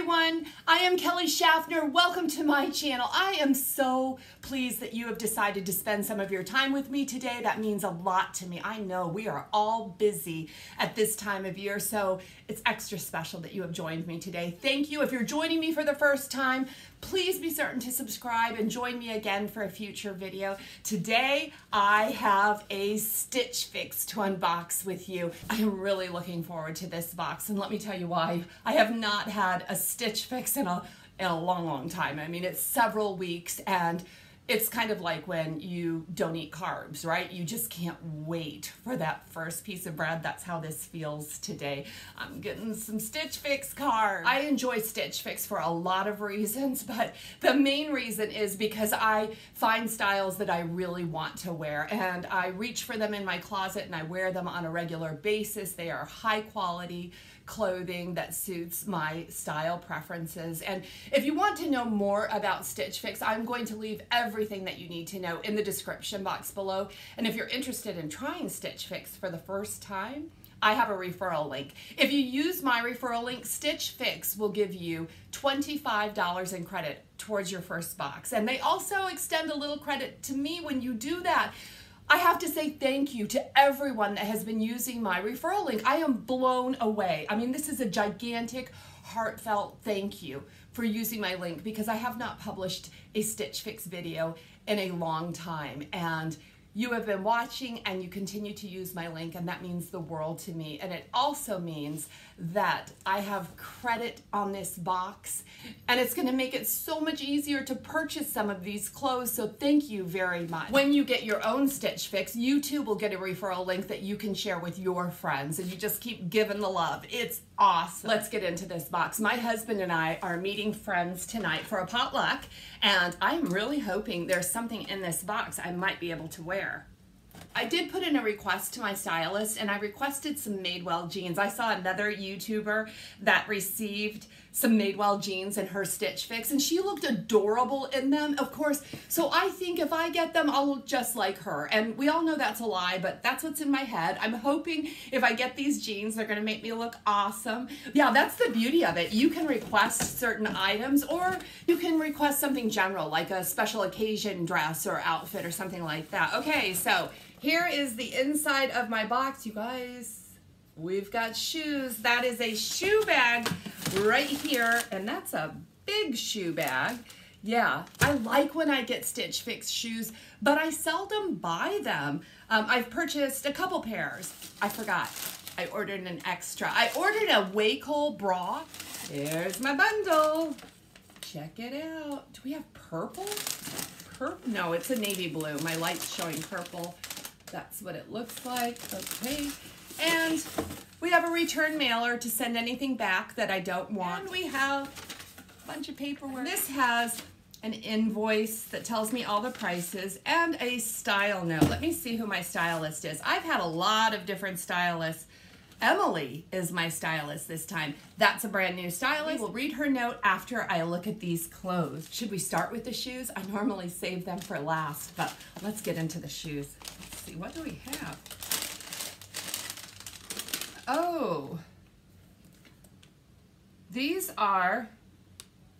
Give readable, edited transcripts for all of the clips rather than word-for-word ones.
everyone, I am Kelly Shaffner. Welcome to my channel. I am so pleased that you have decided to spend some of your time with me today. That means a lot to me. I know we are all busy at this time of year, so it's extra special that you have joined me today. Thank you. If you're joining me for the first time, please be certain to subscribe and join me again for a future video. Today, I have a Stitch Fix to unbox with you. I am really looking forward to this box, and let me tell you why. I have not had a Stitch Fix in a long time. I mean, it's several weeks, and it's kind of like when you don't eat carbs, right? You just can't wait for that first piece of bread. That's how this feels today. I'm getting some Stitch Fix carbs. I enjoy Stitch Fix for a lot of reasons, but the main reason is because I find styles that I really want to wear, and I reach for them in my closet and I wear them on a regular basis. They are high quality clothing that suits my style preferences. And if you want to know more about Stitch Fix, I'm going to leave everything that you need to know in the description box below. And if you're interested in trying Stitch Fix for the first time, I have a referral link. If you use my referral link, Stitch Fix will give you $25 in credit towards your first box. And they also extend a little credit to me when you do that. I have to say thank you to everyone that has been using my referral link. I am blown away. I mean, this is a gigantic, heartfelt thank you for using my link, because I have not published a Stitch Fix video in a long time. And you have been watching and you continue to use my link, and that means the world to me. And it also means that I have credit on this box, and it's going to make it so much easier to purchase some of these clothes. So thank you very much. When you get your own Stitch Fix, you too will get a referral link that you can share with your friends, and you just keep giving the love. It's awesome. Let's get into this box. My husband and I are meeting friends tonight for a potluck, and I'm really hoping there's something in this box I might be able to wear. I did put in a request to my stylist, and I requested some Madewell jeans. I saw another YouTuber that received some Madewell jeans in her Stitch Fix, and she looked adorable in them, of course. So I think if I get them, I'll look just like her. And we all know that's a lie, but that's what's in my head. I'm hoping if I get these jeans, they're gonna make me look awesome. Yeah, that's the beauty of it. You can request certain items, or you can request something general, like a special occasion dress or outfit or something like that. Okay, so here is the inside of my box, you guys. We've got shoes. That is a shoe bag right here, and that's a big shoe bag. Yeah, I like when I get Stitch Fix shoes, but I seldom buy them. I've purchased a couple pairs. I forgot. I ordered an extra. I ordered a Wake-Hole bra. There's my bundle. Check it out. Do we have purple? No, it's a navy blue. My light's showing purple. That's what it looks like. Okay. And we have a return mailer to send anything back that I don't want. And we have a bunch of paperwork. This has an invoice that tells me all the prices and a style note. Let me see who my stylist is. I've had a lot of different stylists. Emily is my stylist this time. That's a brand new stylist. We'll read her note after I look at these clothes. Should we start with the shoes? I normally save them for last, but let's get into the shoes. Let's see, what do we have? Oh, these are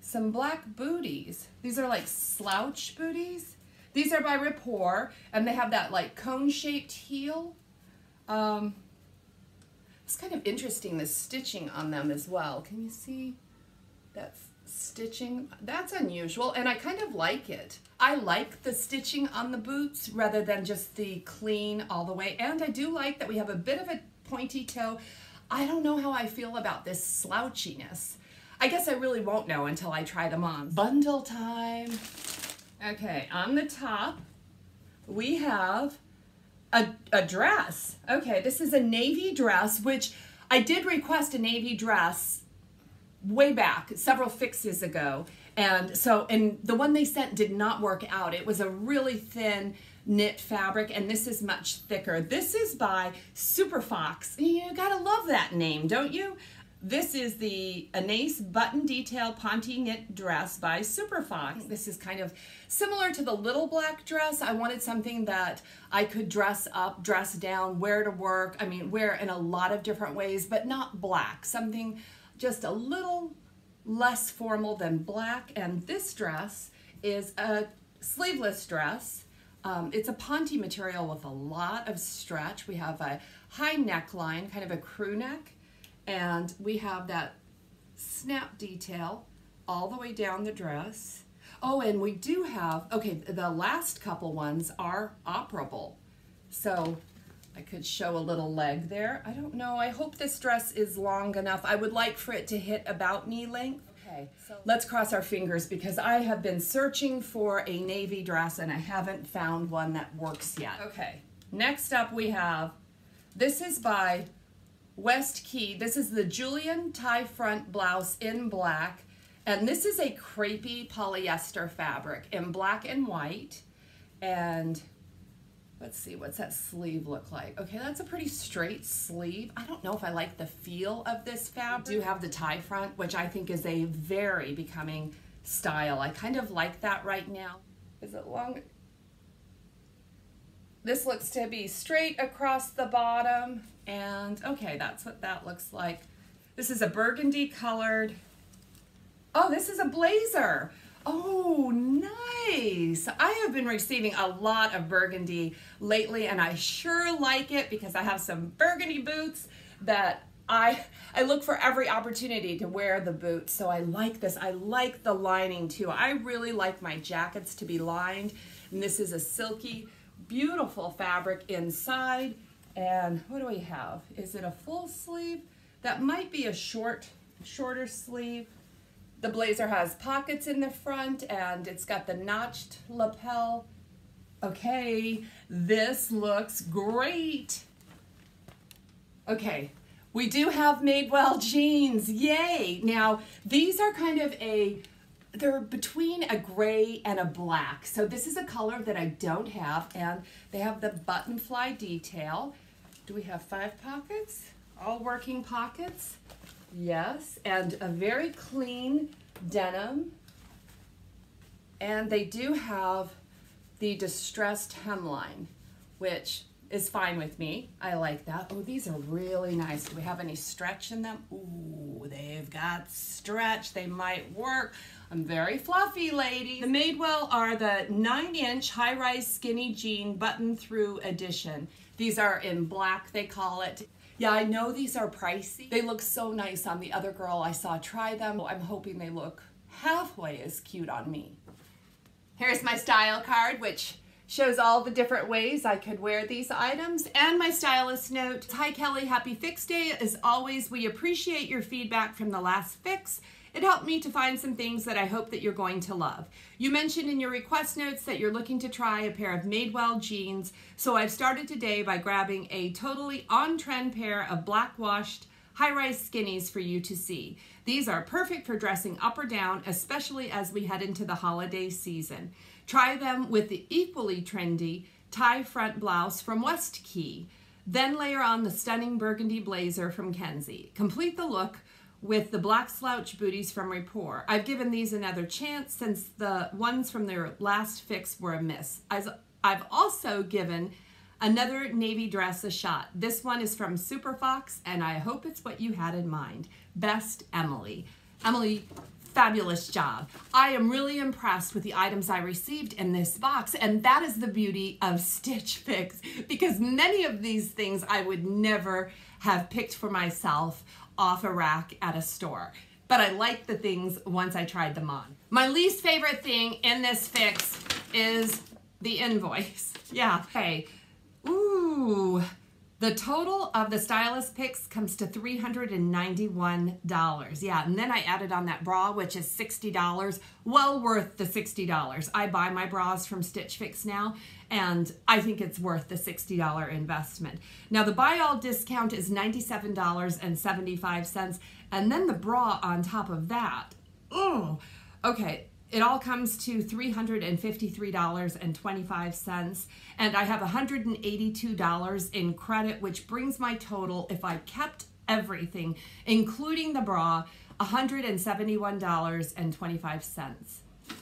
some black booties. These are like slouch booties. These are by Rapport, and they have that like cone-shaped heel. It's kind of interesting, the stitching on them as well. Can you see that stitching? That's unusual, and I kind of like it. I like the stitching on the boots rather than just the clean all the way, and I do like that we have a bit of a pointy toe. I don't know how I feel about this slouchiness. I guess I really won't know until I try them on. Bundle time. Okay, on the top, we have a dress. Okay, this is a navy dress, which I did request a navy dress way back, several fixes ago. And the one they sent did not work out. It was a really thin knit fabric, and this is much thicker. This is by Super Fox. You gotta love that name, don't you? This is the Anais button detail Ponte knit dress by Super Fox. This is kind of similar to the little black dress. I wanted something that I could dress up, dress down, wear to work. I mean, wear in a lot of different ways, but not black. Something just a little less formal than black. And this dress is a sleeveless dress. It's a ponte material with a lot of stretch. We have a high neckline, kind of a crew neck, and we have that snap detail all the way down the dress. Oh, and we do have, okay, the last couple ones are operable. So I could show a little leg there. I don't know, I hope this dress is long enough. I would like for it to hit about knee length. Okay, so let's cross our fingers because I have been searching for a navy dress and I haven't found one that works yet. Okay, next up we have, this is by West Key. This is the Julian tie front blouse in black. And this is a crepey polyester fabric in black and white. And let's see, what's that sleeve look like? Okay, that's a pretty straight sleeve. I don't know if I like the feel of this fabric. We do have the tie front, which I think is a very becoming style. I kind of like that right now. Is it long? This looks to be straight across the bottom. And okay, that's what that looks like. This is a burgundy colored. Oh, this is a blazer. Oh, nice. I have been receiving a lot of burgundy lately, and I sure like it because I have some burgundy boots that I look for every opportunity to wear the boots. So I like this. I like the lining too. I really like my jackets to be lined. And this is a silky, beautiful fabric inside. And what do we have? Is it a full sleeve? That might be a shorter sleeve. The blazer has pockets in the front and it's got the notched lapel. Okay, this looks great. Okay, we do have Madewell jeans, yay. Now, these are kind of they're between a gray and a black. So this is a color that I don't have, and they have the button fly detail. Do we have 5 pockets? All working pockets. Yes, and a very clean denim. And they do have the distressed hemline, which is fine with me. I like that. Oh, these are really nice. Do we have any stretch in them? Ooh, they've got stretch. They might work. I'm very fluffy, lady. The Madewell are the 9-inch high-rise skinny jean button-through edition. These are in black, they call it. Yeah, I know these are pricey. They look so nice on the other girl I saw try them. I'm hoping they look halfway as cute on me. Here's my style card, which shows all the different ways I could wear these items, and my stylist note. Hi Kelly, happy Fix Day. As always, we appreciate your feedback from the last fix. It helped me to find some things that I hope that you're going to love. You mentioned in your request notes that you're looking to try a pair of Madewell jeans, so I've started today by grabbing a totally on-trend pair of black washed high-rise skinnies for you to see. These are perfect for dressing up or down, especially as we head into the holiday season. Try them with the equally trendy tie front blouse from West Key. Then layer on the stunning burgundy blazer from Kenzie. Complete the look with the black slouch booties from Rapport. I've given these another chance since the ones from their last fix were a miss. I've also given another navy dress a shot. This one is from Super Fox, and I hope it's what you had in mind. Best, Emily. Emily, fabulous job. I am really impressed with the items I received in this box, and that is the beauty of Stitch Fix, because many of these things I would never have picked for myself off a rack at a store. But I like the things once I tried them on. My least favorite thing in this fix is the invoice. Yeah, hey, ooh. The total of the stylist picks comes to $391. Yeah, and then I added on that bra, which is $60. Well worth the $60. I buy my bras from Stitch Fix now, and I think it's worth the $60 investment. Now, the buy all discount is $97.75, and then the bra on top of that. Oh, okay. It all comes to $353.25, and I have $182 in credit, which brings my total, if I kept everything, including the bra, $171.25.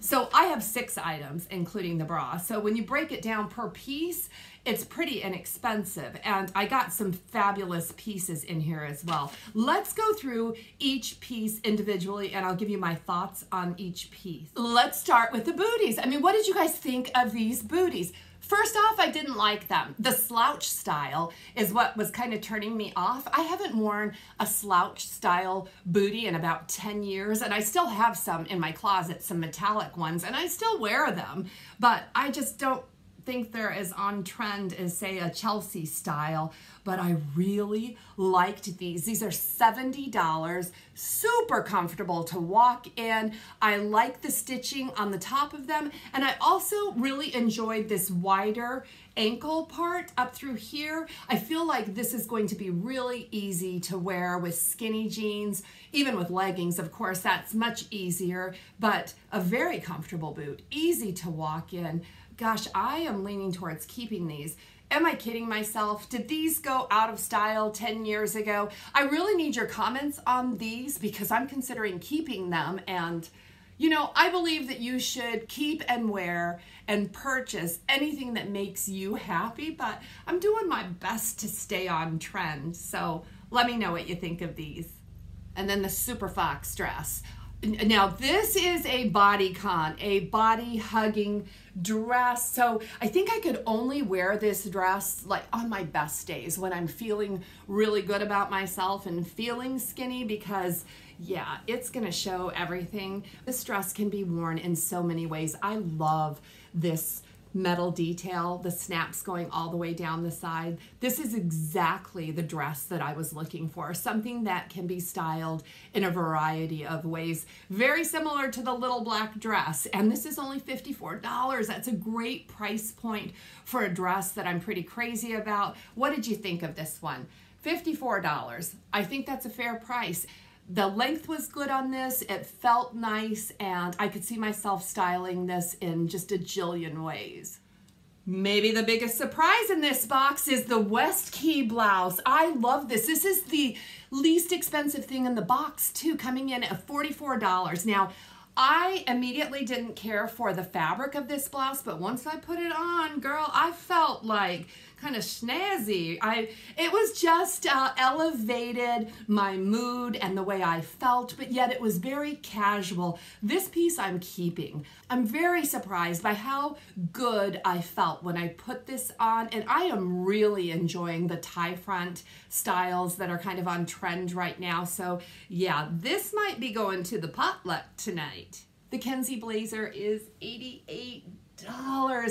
So I have 6 items, including the bra. So when you break it down per piece, it's pretty inexpensive. And I got some fabulous pieces in here as well. Let's go through each piece individually and I'll give you my thoughts on each piece. Let's start with the booties. I mean, what did you guys think of these booties? First off, I didn't like them. The slouch style is what was kind of turning me off. I haven't worn a slouch style bootie in about 10 years, and I still have some in my closet, some metallic ones, and I still wear them, but I just don't think they're as on trend as, say, a Chelsea style, but I really liked these. These are $70, super comfortable to walk in. I like the stitching on the top of them, and I also really enjoyed this wider ankle part up through here. I feel like this is going to be really easy to wear with skinny jeans, even with leggings, of course, that's much easier, but a very comfortable boot, easy to walk in. Gosh, I am leaning towards keeping these. Am I kidding myself? Did these go out of style 10 years ago? I really need your comments on these because I'm considering keeping them. And, you know, I believe that you should keep and wear and purchase anything that makes you happy, but I'm doing my best to stay on trend. So let me know what you think of these. And then the Super Fox dress. Now this is a bodycon, a body hugging dress. So I think I could only wear this dress like on my best days when I'm feeling really good about myself and feeling skinny because yeah, it's gonna show everything. This dress can be worn in so many ways. I love this metal detail, the snaps going all the way down the side. This is exactly the dress that I was looking for, something that can be styled in a variety of ways, very similar to the little black dress. And this is only $54. That's a great price point for a dress that I'm pretty crazy about. What did you think of this one? $54. I think that's a fair price. The length was good on this, it felt nice, and I could see myself styling this in just a jillion ways. Maybe the biggest surprise in this box is the West Key blouse. I love this. This is the least expensive thing in the box too, coming in at $44. Now, I immediately didn't care for the fabric of this blouse, but once I put it on, girl, I felt like kind of snazzy. It was just elevated my mood and the way I felt, but yet it was very casual. This piece I'm keeping. I'm very surprised by how good I felt when I put this on, and I am really enjoying the tie front styles that are kind of on trend right now. So yeah, this might be going to the potluck tonight. The Kenzie blazer is $88.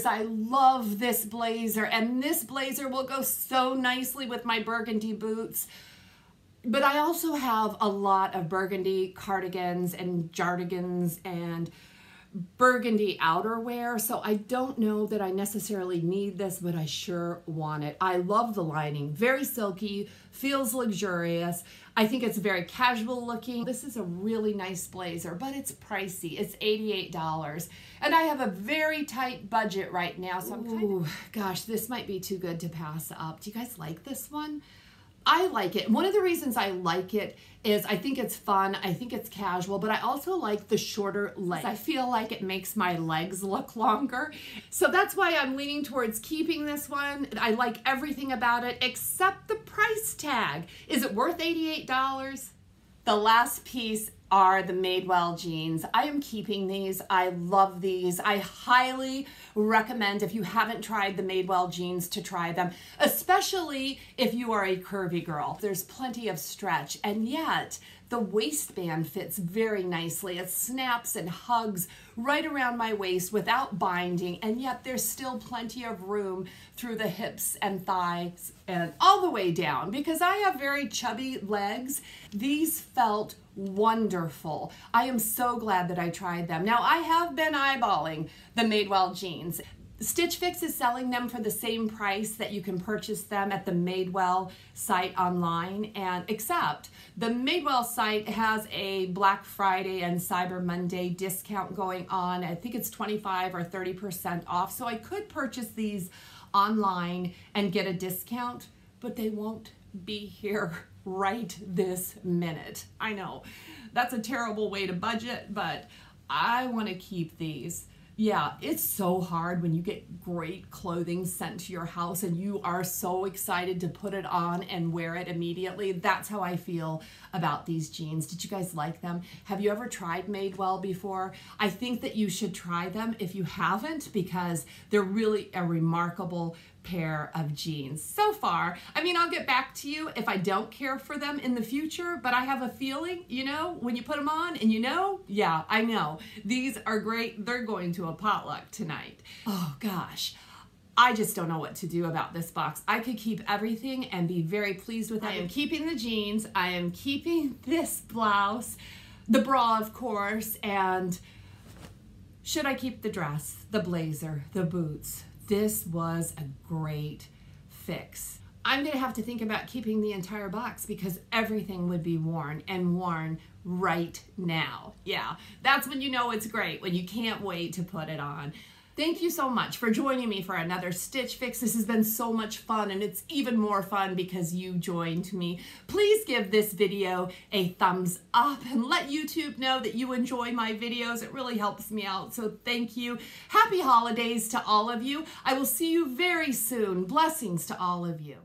I love this blazer, and this blazer will go so nicely with my burgundy boots. But I also have a lot of burgundy cardigans and jardigans and burgundy outerwear, so I don't know that I necessarily need this, but I sure want it. I love the lining, very silky, feels luxurious. I think it's very casual looking. This is a really nice blazer, but it's pricey. It's $88, and I have a very tight budget right now, so I'm kind of, gosh, this might be too good to pass up. Do you guys like this one? I like it. One of the reasons I like it is I think it's fun, I think it's casual, but I also like the shorter legs. I feel like it makes my legs look longer. So that's why I'm leaning towards keeping this one. I like everything about it except the price tag. Is it worth $88? The last piece are the Madewell jeans. I am keeping these. I love these. I highly recommend, if you haven't tried the Madewell jeans, to try them, especially if you are a curvy girl. There's plenty of stretch, and yet the waistband fits very nicely. It snaps and hugs right around my waist without binding, and yet there's still plenty of room through the hips and thighs and all the way down. Because I have very chubby legs, these felt wonderful. I am so glad that I tried them. Now, I have been eyeballing the Madewell jeans. Stitch Fix is selling them for the same price that you can purchase them at the Madewell site online, and except the Madewell site has a Black Friday and Cyber Monday discount going on. I think it's 25 or 30% off, so I could purchase these online and get a discount, but they won't be here right this minute. I know that's a terrible way to budget, but I want to keep these. Yeah, it's so hard when you get great clothing sent to your house and you are so excited to put it on and wear it immediately. That's how I feel about these jeans. Did you guys like them? Have you ever tried Madewell before? I think that you should try them if you haven't, because they're really a remarkable pair of jeans so far. I mean, I'll get back to you if I don't care for them in the future, but I have a feeling, you know, when you put them on and yeah, I know. These are great. They're going to a potluck tonight. Oh gosh. I just don't know what to do about this box. I could keep everything and be very pleased with it. I am keeping the jeans. I am keeping this blouse, the bra, of course, and should I keep the dress, the blazer, the boots? This was a great fix. I'm gonna have to think about keeping the entire box because everything would be worn and worn right now. Yeah, that's when you know it's great, when you can't wait to put it on. Thank you so much for joining me for another Stitch Fix. This has been so much fun, and it's even more fun because you joined me. Please give this video a thumbs up and let YouTube know that you enjoy my videos. It really helps me out, so thank you. Happy holidays to all of you. I will see you very soon. Blessings to all of you.